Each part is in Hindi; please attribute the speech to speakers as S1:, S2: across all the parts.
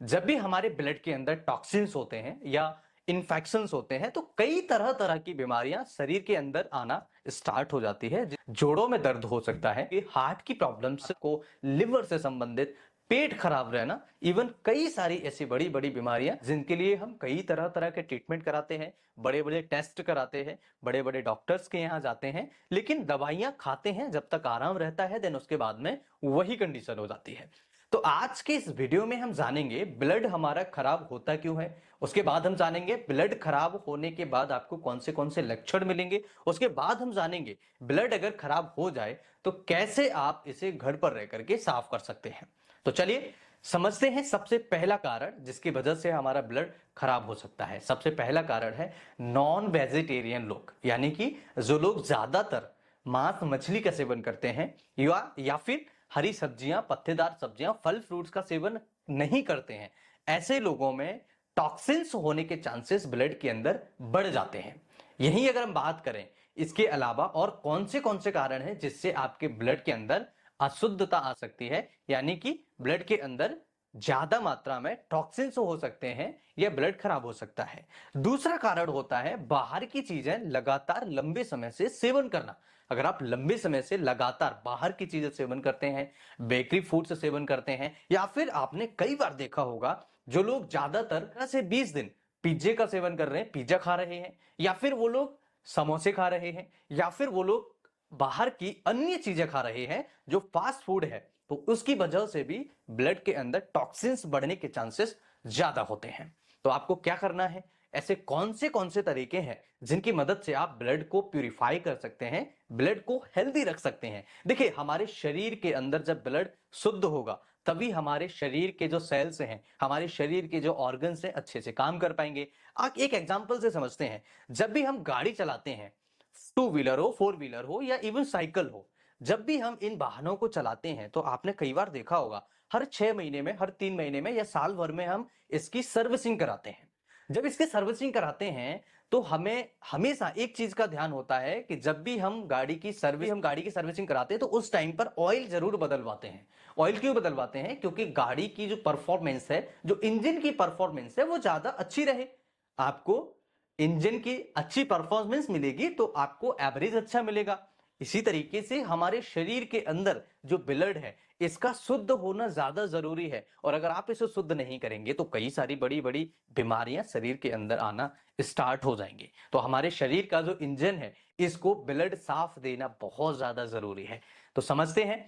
S1: जब भी हमारे ब्लड के अंदर टॉक्सिन्स होते हैं या इन्फेक्शंस होते हैं तो कई तरह तरह की बीमारियां शरीर के अंदर आना स्टार्ट हो जाती है। जोड़ों में दर्द हो सकता है, हार्ट की प्रॉब्लम्स को, लिवर से संबंधित, पेट खराब रहना, इवन कई सारी ऐसी बड़ी बड़ी बीमारियां जिनके लिए हम कई तरह तरह के ट्रीटमेंट कराते हैं, बड़े बड़े टेस्ट कराते हैं, बड़े बड़े डॉक्टर्स के यहाँ जाते हैं, लेकिन दवाइयां खाते हैं जब तक आराम रहता है, देन उसके बाद में वही कंडीशन हो जाती है। तो आज के इस वीडियो में हम जानेंगे ब्लड हमारा खराब होता क्यों है। उसके बाद हम जानेंगे ब्लड खराब होने के बाद आपको कौन से लक्षण मिलेंगे। उसके बाद हम जानेंगे ब्लड अगर खराब हो जाए तो कैसे आप इसे घर पर रह करके साफ कर सकते हैं। तो चलिए समझते हैं सबसे पहला कारण जिसकी वजह से हमारा ब्लड खराब हो सकता है। सबसे पहला कारण है नॉन वेजिटेरियन लोग, यानी कि जो लोग ज्यादातर मांस मछली का सेवन करते हैं या फिर हरी सब्जियां, पत्तेदार सब्जियां, फल फ्रूट्स का सेवन नहीं करते हैं। ऐसे लोगों में टॉक्सिन्स होने के चांसेस ब्लड के अंदर बढ़ जाते हैं। यही अगर हम बात करें इसके अलावा और कौन से कारण हैं जिससे आपके ब्लड के अंदर अशुद्धता आ सकती है, यानी कि ब्लड के अंदर ज्यादा मात्रा में टॉक्सिन्स हो सकते हैं या ब्लड खराब हो सकता है। दूसरा कारण होता है बाहर की चीजें लगातार लंबे समय से सेवन करना। अगर आप लंबे समय से लगातार बाहर की चीजें सेवन करते हैं, बेकरी फूड से सेवन करते हैं, या फिर आपने कई बार देखा होगा जो लोग ज्यादातर से 20 दिन पिज्जे का सेवन कर रहे हैं, पिज्जा खा रहे हैं, या फिर वो लोग समोसे खा रहे हैं, या फिर वो लोग बाहर की अन्य चीजें खा रहे हैं जो फास्ट फूड है, तो उसकी वजह से भी ब्लड के अंदर टॉक्सिन्स बढ़ने के चांसेस ज्यादा होते हैं। तो आपको क्या करना है, ऐसे कौन से तरीके हैं जिनकी मदद से आप ब्लड को प्यूरिफाई कर सकते हैं, ब्लड को हेल्दी रख सकते हैं। देखिए, हमारे शरीर के अंदर जब ब्लड शुद्ध होगा तभी हमारे शरीर के जो सेल्स हैं, हमारे शरीर के जो ऑर्गन्स हैं, अच्छे से काम कर पाएंगे। आप एक एग्जांपल से समझते हैं, जब भी हम गाड़ी चलाते हैं, टू व्हीलर हो, फोर व्हीलर हो या इवन साइकिल हो, जब भी हम इन वाहनों को चलाते हैं तो आपने कई बार देखा होगा हर 6 महीने में, हर 3 महीने में या साल भर में हम इसकी सर्विसिंग कराते हैं। जब इसकी सर्विसिंग कराते हैं तो हमें हमेशा एक चीज का ध्यान होता है कि जब भी हम गाड़ी की सर्विसिंग कराते हैं तो उस टाइम पर ऑयल जरूर बदलवाते हैं। ऑयल क्यों बदलवाते हैं? क्योंकि गाड़ी की जो परफॉर्मेंस है, जो इंजन की परफॉर्मेंस है, वो ज्यादा अच्छी रहे। आपको इंजन की अच्छी परफॉर्मेंस मिलेगी तो आपको एवरेज अच्छा मिलेगा। इसी तरीके से हमारे शरीर के अंदर जो ब्लड है इसका शुद्ध होना ज्यादा जरूरी है, और अगर आप इसे शुद्ध नहीं करेंगे तो कई सारी बड़ी बड़ी बीमारियां शरीर के अंदर आना स्टार्ट हो जाएंगी। तो हमारे शरीर का जो इंजन है इसको ब्लड साफ देना बहुत ज्यादा जरूरी है। तो समझते हैं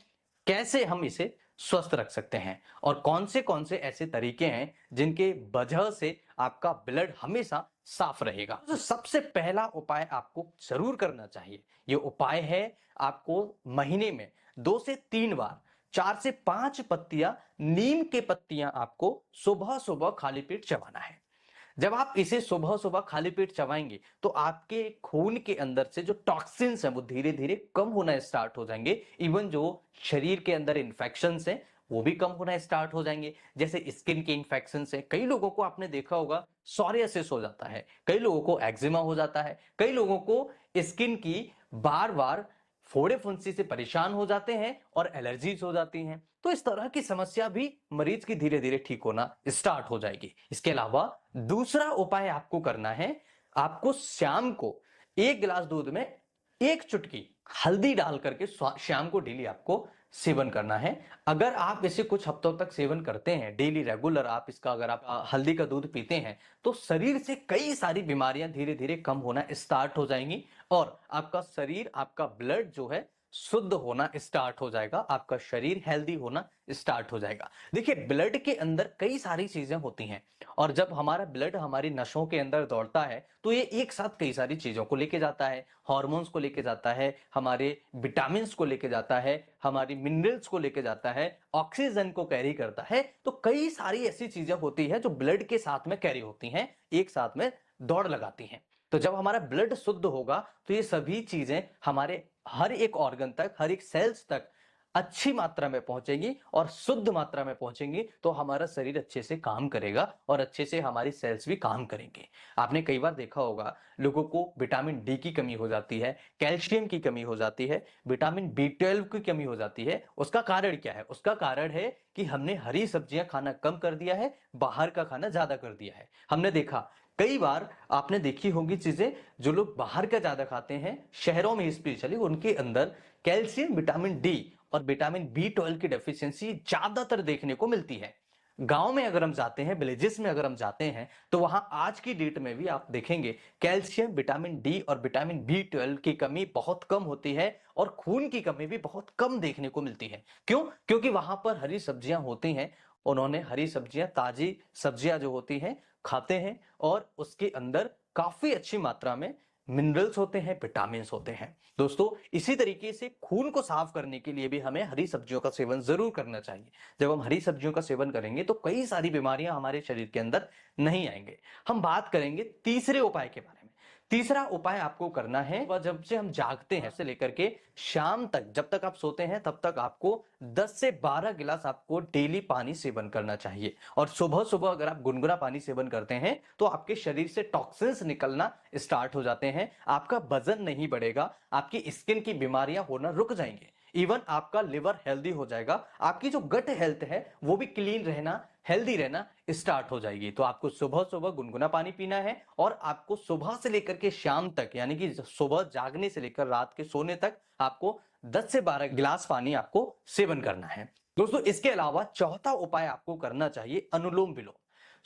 S1: कैसे हम इसे स्वस्थ रख सकते हैं और कौन से ऐसे तरीके हैं जिनके वजह से आपका ब्लड हमेशा साफ रहेगा। तो सबसे पहला उपाय आपको जरूर करना चाहिए, ये उपाय है आपको महीने में 2 से 3 बार 4 से 5 पत्तियां, नीम के पत्तियां आपको सुबह सुबह खाली पेट चबाना है। जब आप इसे सुबह सुबह खाली पेट चबाएंगे तो आपके खून के अंदर से जो टॉक्सिन्स हैं वो धीरे धीरे कम होना स्टार्ट हो जाएंगे। इवन जो शरीर के अंदर इन्फेक्शंस हैं वो भी कम होना स्टार्ट हो जाएंगे। जैसे स्किन के इन्फेक्शंस हैं, कई लोगों को आपने देखा होगा सोरियासिस हो जाता है, कई लोगों को एक्जिमा हो जाता है, कई लोगों को स्किन की बार बार फोड़े फुंसी से परेशान हो जाते हैं और एलर्जीज हो जाती हैं। तो इस तरह की समस्या भी मरीज की धीरे धीरे ठीक होना स्टार्ट हो जाएगी। इसके अलावा दूसरा उपाय आपको करना है, आपको शाम को 1 गिलास दूध में 1 चुटकी हल्दी डाल करके शाम को डेली आपको सेवन करना है। अगर आप इसे कुछ हफ्तों तक सेवन करते हैं, डेली रेगुलर आप इसका अगर आप हल्दी का दूध पीते हैं तो शरीर से कई सारी बीमारियां धीरे धीरे कम होना स्टार्ट हो जाएंगी और आपका शरीर, आपका ब्लड जो है शुद्ध होना स्टार्ट हो जाएगा, आपका शरीर हेल्दी होना स्टार्ट हो जाएगा। देखिए, ब्लड के अंदर कई सारी चीजें होती हैं और जब हमारा ब्लड हमारी नसों के अंदर दौड़ता है तो ये एक साथ कई सारी चीजों को लेके जाता है, हार्मोन्स को लेके जाता है, हमारे विटामिन को लेके जाता है, हमारी मिनरल्स को लेके जाता है, ऑक्सीजन को कैरी करता है। तो कई सारी ऐसी चीजें होती है जो ब्लड के साथ में कैरी होती हैं, एक साथ में दौड़ लगाती हैं। तो जब हमारा ब्लड शुद्ध होगा तो ये सभी चीजें हमारे हर एक ऑर्गन तक, हर एक सेल्स तक अच्छी मात्रा में पहुंचेंगी और शुद्ध मात्रा में पहुंचेंगी तो हमारा शरीर अच्छे से काम करेगा और अच्छे से हमारी सेल्स भी काम करेंगे। आपने कई बार देखा होगा लोगों को विटामिन डी की कमी हो जाती है, कैल्शियम की कमी हो जाती है, विटामिन बी 12 की कमी हो जाती है। उसका कारण क्या है? उसका कारण है कि हमने हरी सब्जियां खाना कम कर दिया है, बाहर का खाना ज्यादा कर दिया है। हमने देखा कई बार, आपने देखी होंगी चीजें, जो लोग बाहर का ज्यादा खाते हैं शहरों में स्पेशली, उनके अंदर कैल्शियम, विटामिन डी और विटामिन बी 12 की डेफिशिएंसी ज्यादातर देखने को मिलती है। गांव में अगर हम जाते हैं, विलेजेस में अगर हम जाते हैं, तो वहां आज की डेट में भी आप देखेंगे कैल्शियम, विटामिन डी और विटामिन बी 12 की कमी बहुत कम होती है और खून की कमी भी बहुत कम देखने को मिलती है। क्यों? क्योंकि वहां पर हरी सब्जियां होती हैं, उन्होंने हरी सब्जियां, ताजी सब्जियां जो होती हैं खाते हैं और उसके अंदर काफी अच्छी मात्रा में मिनरल्स होते हैं, विटामिन होते हैं। दोस्तों, इसी तरीके से खून को साफ करने के लिए भी हमें हरी सब्जियों का सेवन जरूर करना चाहिए। जब हम हरी सब्जियों का सेवन करेंगे तो कई सारी बीमारियां हमारे शरीर के अंदर नहीं आएंगे। हम बात करेंगे तीसरे उपाय के बारे में। तीसरा उपाय आपको करना है, वह जब से हम जागते हैं से लेकर के शाम तक, जब तक आप सोते हैं तब तक आपको 10 से 12 गिलास आपको डेली पानी सेवन करना चाहिए। और सुबह सुबह अगर आप गुनगुना पानी सेवन करते हैं तो आपके शरीर से टॉक्सिन्स निकलना स्टार्ट हो जाते हैं, आपका वजन नहीं बढ़ेगा, आपकी स्किन की बीमारियां होना रुक जाएंगे, इवन आपका लिवर हेल्दी हो जाएगा, आपकी जो गट हेल्थ है वो भी क्लीन रहना, हेल्दी रहना स्टार्ट हो जाएगी। तो आपको सुबह सुबह गुनगुना पानी पीना है और आपको सुबह से लेकर के शाम तक, यानी कि सुबह जागने से लेकर रात के सोने तक आपको 10 से 12 गिलास पानी आपको सेवन करना है। दोस्तों, इसके अलावा चौथा उपाय आपको करना चाहिए अनुलोम विलोम।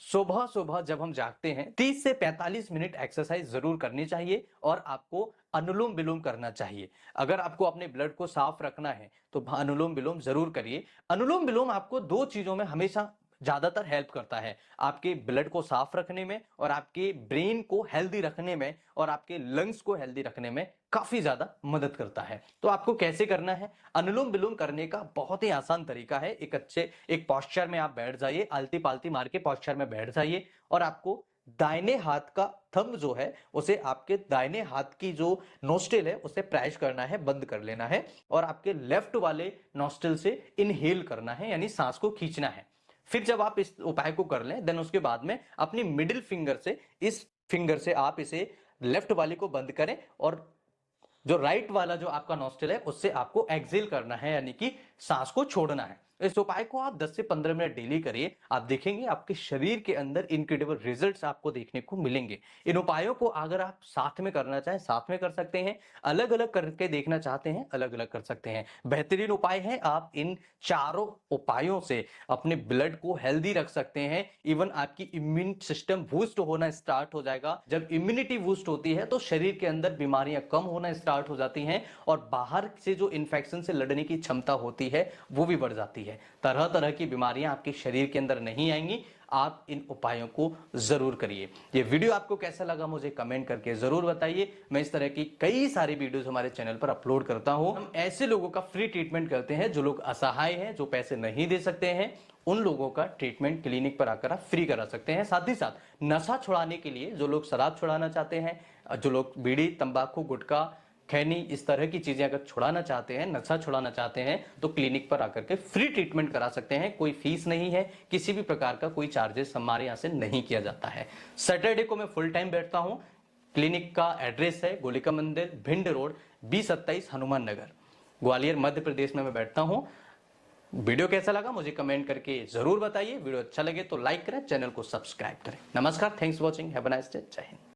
S1: सुबह सुबह जब हम जागते हैं 30 से 45 मिनट एक्सरसाइज जरूर करनी चाहिए और आपको अनुलोम विलोम करना चाहिए। अगर आपको अपने ब्लड को साफ रखना है तो अनुलोम विलोम जरूर करिए। अनुलोम विलोम आपको दो चीजों में हमेशा ज्यादातर हेल्प करता है, आपके ब्लड को साफ रखने में और आपके ब्रेन को हेल्दी रखने में और आपके लंग्स को हेल्दी रखने में काफी ज्यादा मदद करता है। तो आपको कैसे करना है? अनुलोम विलोम करने का बहुत ही आसान तरीका है। एक पोस्चर में आप बैठ जाइए, आलती पालती मार के पोस्चर में बैठ जाइए और आपको दाहिने हाथ का थंब जो है उसे आपके दाहिने हाथ की जो नोस्ट्रिल है उसे प्रेस करना है, बंद कर लेना है और आपके लेफ्ट वाले नोस्ट्रिल से इनहेल करना है, यानी सांस को खींचना है। फिर जब आप इस उपाय को कर लें, देन उसके बाद में अपनी मिडिल फिंगर से, इस फिंगर से आप इसे लेफ्ट वाले को बंद करें और जो राइट वाला जो आपका नॉस्ट्रिल है उससे आपको एक्सेल करना है, यानी कि सांस को छोड़ना है। इस उपाय को आप 10 से 15 मिनट डेली करिए, आप देखेंगे आपके शरीर के अंदर इनक्रेडिबल रिजल्ट्स आपको देखने को मिलेंगे। इन उपायों को अगर आप साथ में करना चाहें साथ में कर सकते हैं, अलग अलग करके देखना चाहते हैं अलग अलग कर सकते हैं। बेहतरीन उपाय है, आप इन चारों उपायों से अपने ब्लड को हेल्दी रख सकते हैं। इवन आपकी इम्यून सिस्टम बूस्ट होना स्टार्ट हो जाएगा। जब इम्यूनिटी बूस्ट होती है तो शरीर के अंदर बीमारियां कम होना स्टार्ट हो जाती हैं और बाहर से जो इन्फेक्शन से लड़ने की क्षमता होती है वो भी बढ़ जाती है। तरह तरह की बीमारियां आपके शरीर के अंदर नहीं आएंगी। आप इन उपायों को जरूर करिए। ये वीडियो आपको कैसा लगा मुझे कमेंट करके जरूर बताइए। मैं इस तरह की कई सारी वीडियोस हमारे चैनल पर अपलोड करता हूं। हम ऐसे लोगों का फ्री ट्रीटमेंट करते हैं जो लोग असहाय हैं, जो पैसे नहीं दे सकते हैं, उन लोगों का ट्रीटमेंट क्लिनिक पर आकर आप फ्री करा सकते हैं। साथ ही साथ नशा छुड़ाने के लिए जो लोग शराब छुड़ाना चाहते हैं, जो लोग बीड़ी, तंबाकू, गुटखा, खैनी, इस तरह की चीजें अगर छुड़ाना चाहते हैं, नशा छुड़ाना चाहते हैं, तो क्लिनिक पर आकर के फ्री ट्रीटमेंट करा सकते हैं। कोई फीस नहीं है, किसी भी प्रकार का कोई चार्जेस हमारे यहाँ से नहीं किया जाता है। सैटरडे को मैं फुल टाइम बैठता हूँ। क्लिनिक का एड्रेस है गोलिका मंदिर, भिंड रोड, B27, हनुमान नगर, ग्वालियर, मध्य प्रदेश में मैं बैठता हूँ। वीडियो कैसा लगा मुझे कमेंट करके जरूर बताइए। वीडियो अच्छा लगे तो लाइक करें, चैनल को सब्सक्राइब करें। नमस्कार, thanks for watching, have a nice day, जय हिंद।